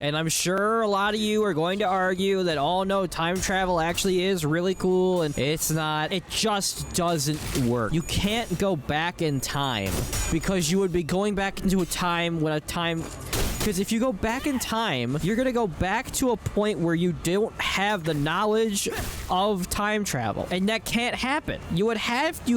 And I'm sure a lot of you are going to argue that, oh no, time travel actually is really cool, and it's not. It just doesn't work. You can't go back in time, because you would be going back into a time when a time... Because if you go back in time, you're going to go back to a point where you don't have the knowledge of time travel. And that can't happen. You have to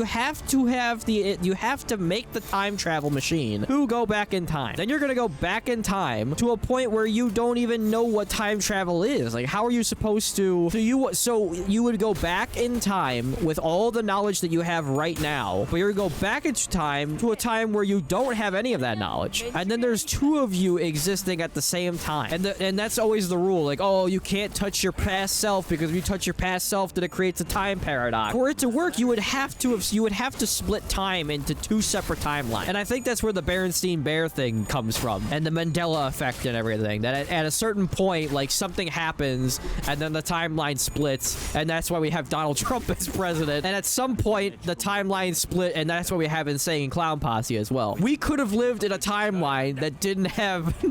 make the time travel machine to go back in time. Then you're going to go back in time to a point where you don't even know what time travel is. Like, how are you supposed to... So you would go back in time with all the knowledge that you have right now, but you're going to go back into time to a time where you don't have any of that knowledge. And then there's two of you existing at the same time, and that's always the rule. Like, oh, you can't touch your past self, because if you touch your past self, then it creates a time paradox. For it to work, you would have to split time into two separate timelines. And I think that's where the Berenstein Bear thing comes from, and the Mandela effect and everything. That at a certain point, like, something happens, and then the timeline splits, and that's why we have Donald Trump as president. And at some point, the timeline split, and that's why we have Insane Clown Posse as well. We could have lived in a timeline that didn't have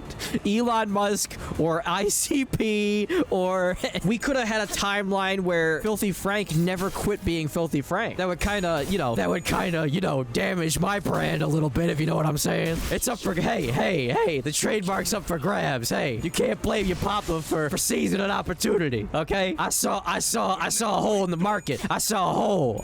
Elon Musk or ICP, or we could have had a timeline where Filthy Frank never quit being Filthy Frank. That would kind of, damage my brand a little bit, if you know what I'm saying. It's up for, hey, the trademark's up for grabs. Hey, you can't blame your papa for seizing an opportunity, okay? I saw a hole in the market. I saw a hole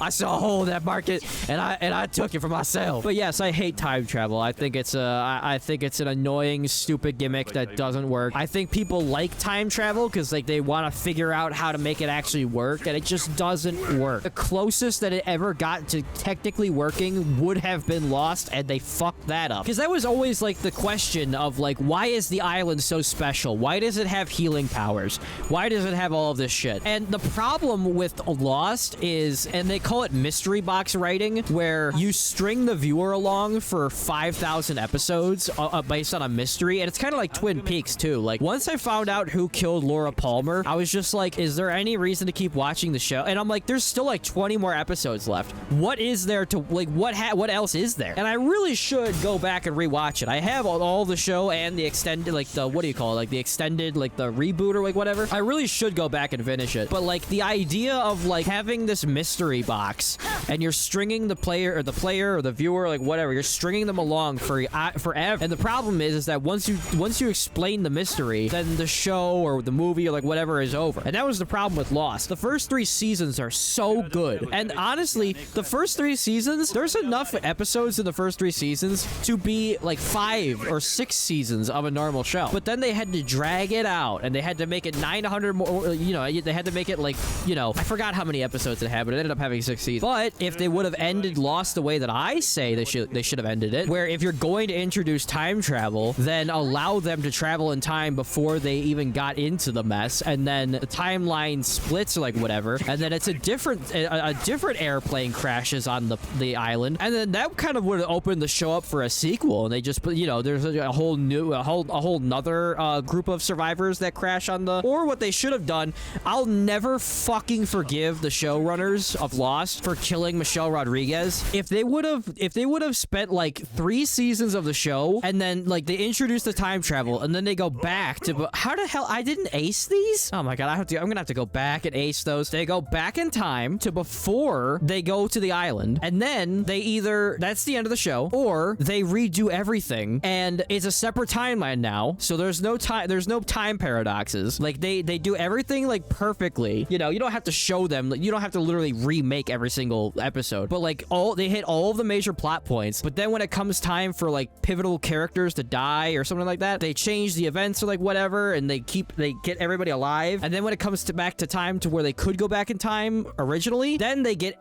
in that market, and I took it for myself. But yes, I hate time travel. I think it's an annoying, stupid gimmick that doesn't work. I think people like time travel because, like, they want to figure out how to make it actually work, and it just doesn't work. The closest that it ever got to technically working would have been Lost, and they fucked that up. Because that was always, like, the question of, like, why is the island so special? Why does it have healing powers? Why does it have all of this shit? And the problem with Lost is, and they call it mystery box writing, where you string the viewer along for 5,000 episodes based on a mystery, and it's kind of like Twin Peaks too. Like, once I found out who killed Laura Palmer, I was just like, is there any reason to keep watching the show? And I'm like, there's still like 20 more episodes left. What is there to, like, what else is there? And I really should go back and rewatch it. I have all the show and the extended, like, the, what do you call it? Like, the extended, like, the reboot or like whatever. I really should go back and finish it. But, like, the idea of, like, having this mystery box and you're stringing the player or the viewer, like, whatever, you're stringing them along forever. And the problem is that once you explain the mystery, then the show or the movie or like whatever is over. And that was the problem with Lost. The first 3 seasons are so good. And honestly, the first 3 seasons, there's enough episodes in the first 3 seasons to be like 5 or 6 seasons of a normal show. But then they had to drag it out, and they had to make it 900 more, they had to make it like, I forgot how many episodes it had, but it ended up having 6 seasons. But if they would have ended Lost the way that I say they should have ended it, where if you're going to introduce time travel, then allow them to travel in time before they even got into the mess, and then the timeline splits or like whatever, and then it's a different airplane crashes on the island, and then that kind of would have opened the show up for a sequel, and they just put, there's a whole nother group of survivors that crash on the, or what they should have done. I'll never fucking forgive the showrunners of Lost for killing Michelle Rodriguez. If they would have spent like 3 seasons of the show, and then like they introduce the time travel, and then they go back to, how the hell, I didn't ace these? Oh my god, I'm gonna have to go back and ace those. They go back in time to before they go to the island, and then they either, that's the end of the show, or they redo everything, and it's a separate timeline now, so there's no time paradoxes. Like, they do everything like perfectly. You don't have to show them, like, you don't have to literally remake every single episode, but like they hit all of the major plot points. But then when it comes time for like pivotal characters to die or something like that, they change the events or like whatever, and they get everybody alive. And then when it comes back to time to where they could go back in time originally, then they get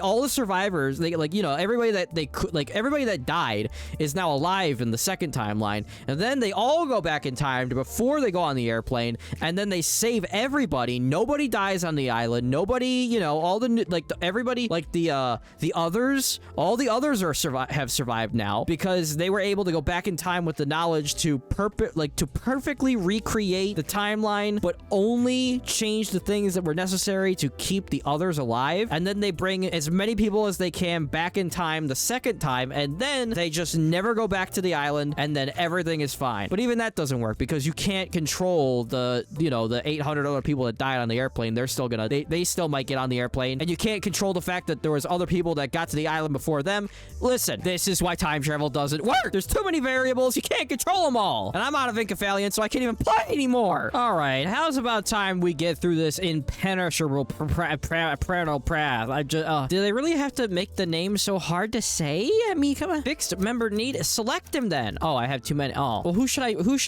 all the survivors. They get, like, everybody that they could, like, everybody that died is now alive in the second timeline, and then they all go back in time to before they go on the airplane, and then they save everybody. Nobody dies on the island. Nobody, all the everybody, like the others, all the others have survived now because they were able to go back in time with the knowledge to perfectly recreate the timeline, but only change the things that were necessary to keep the others alive. And then they bring as many people as they can back in time the second time, and then they just never go back to the island, and then everything is fine. But even that doesn't work because you can't control the 800 other people that died on the airplane. They're still gonna, they still might get on the airplane, and you can't control the fact that there was other people that got to the island before them. Listen, this is why time travel doesn't work. There's too many variables. You can't control them all. And I'm out of Incafalion, so I can't even play anymore. All right, how's about time we get through this impenetrable parental path? Do they really have to make the name so hard to say? I mean, come on. Fixed member need. Select him then. Oh, I have too many. Oh, well, who should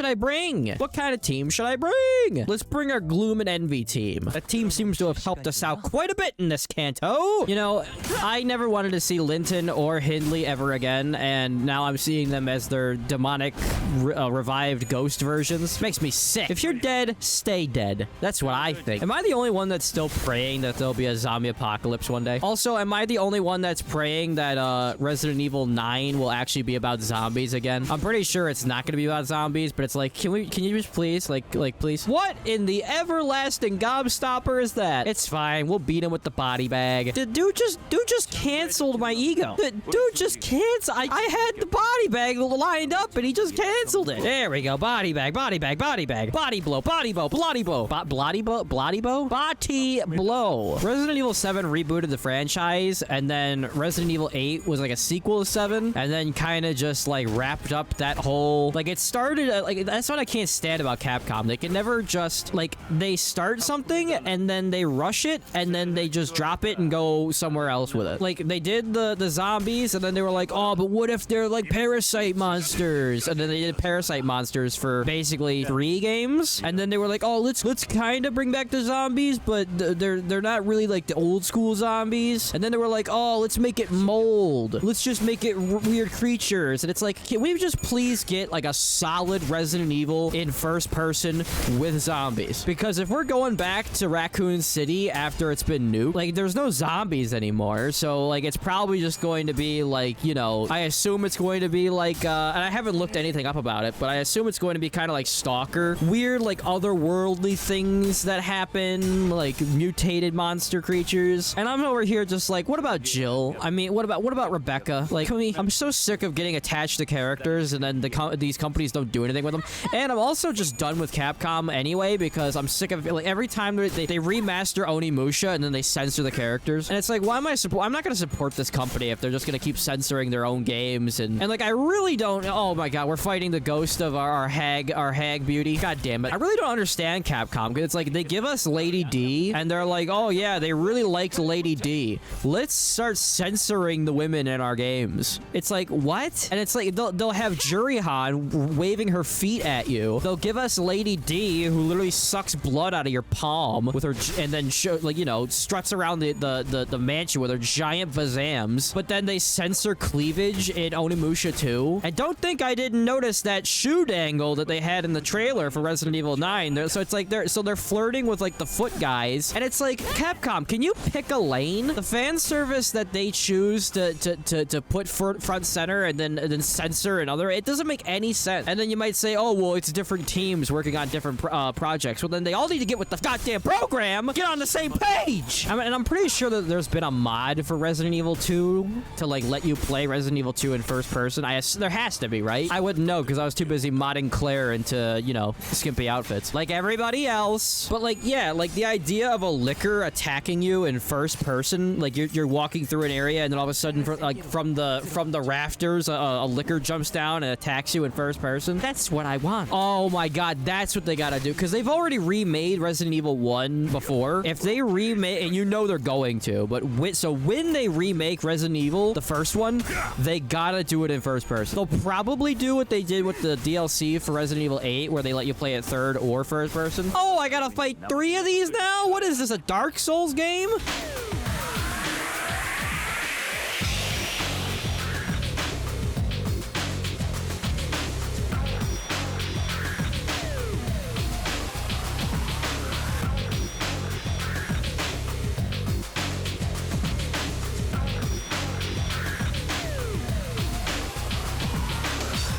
I bring? What kind of team should I bring? Let's bring our Gloom and Envy team. That team seems to have helped us out quite a bit in this canto. You know, I never wanted to see Linton or Hindley ever again, and now I'm seeing them as their demonic revived ghost versions. Makes me sick. If you're dead, stay dead. That's what I think. Am I the only one that's still praying that there'll be a zombie apocalypse one day? Also, am I the only one that's praying that Resident Evil 9 will actually be about zombies again? I'm pretty sure it's not going to be about zombies, but it's like, can you just please, like please? What in the everlasting gobstopper is that? It's fine. We'll beat him with the body bag. Dude just canceled my ego. Dude just canceled. I had the body bag lined up and he just canceled it. There we go. Body bag, body bag, body bag. Body blow, body blow, bloody blow. Bloody blow? Bloody blow? Body blow. Resident Evil 7 rebooted the franchise, and then Resident Evil 8 was like a sequel to 7, and then kind of just like wrapped up that whole, like it started, like that's what I can't stand about Capcom. They can never just, like, they start something and then they rush it and then they just drop it and go somewhere else with it. Like they did the zombies, and then they were like, oh, but what if they're like parasite monsters? And then they did parasite monsters for basically 3 games, and then they were like, oh, let's kind of bring back the zombies, but they're not really like the old school zombies. And then they were like, oh, let's make it mold. Let's just make it weird creatures. And it's like, can we just please get like a solid Resident Evil in first person with zombies? Because if we're going back to Raccoon City after it's been nuked, like there's no zombies anymore. So like it's probably just going to be like, you know, I assume it's going to be like, and I haven't looked anything up about it, but I assume it's going to be kind of like Stalker. Weird, like otherworldly things that happen, like mutated monster creatures. And I'm over here just like, what about Jill? I mean, what about Rebecca? Like, I'm so sick of getting attached to characters and then these companies don't do anything with them. And I'm also just done with Capcom anyway, because I'm sick of it. Like every time they remaster Onimusha and then they censor the characters. And it's like, why am I I'm not going to support this company if they're just going to keep censoring their own games. And like, I really don't, oh my god, we're fighting the ghost of our hag beauty. God damn it. I really don't understand Capcom, because it's like, they give us Lady D and they're like, oh yeah, they really liked Lady D. Let's start censoring the women in our games. It's like, what? And it's like, they'll have Jurihan waving her feet at you. They'll give us Lady D, who literally sucks blood out of your palm with her, and then show, like, you know, struts around the mansion with her giant vazams. But then they censor cleavage in Onimusha 2. And don't think I didn't notice that shoe dangle that they had in the trailer for Resident Evil 9. So it's like they're flirting with like the foot guys. And it's like, Capcom, can you pick a lane? The fan service that they choose to put front center and then censor another, it doesn't make any sense. And then you might say, oh, well, it's different teams working on different projects. Well, then they all need to get with the goddamn program, get on the same page. I mean, and I'm pretty sure that there's been a mod for Resident Evil 2 to like let you play Resident Evil 2 in first person. There has to be, right? I wouldn't know because I was too busy modding Claire into, you know, skimpy outfits like everybody else. But like, yeah, like the idea of a licker attacking you in first person, like you're walking through an area and then all of a sudden from the rafters a licker jumps down and attacks you in first person. That's what I want. Oh my god, that's what they gotta do, because they've already remade Resident Evil 1 before. If they remake, and you know they're going to, but when they remake Resident Evil, the first one, they gotta do it in first person. They'll probably do what they did with the DLC for Resident Evil 8, where they let you play it third or first person. Oh, I gotta fight 3 of these now? What is this, a Dark Souls game?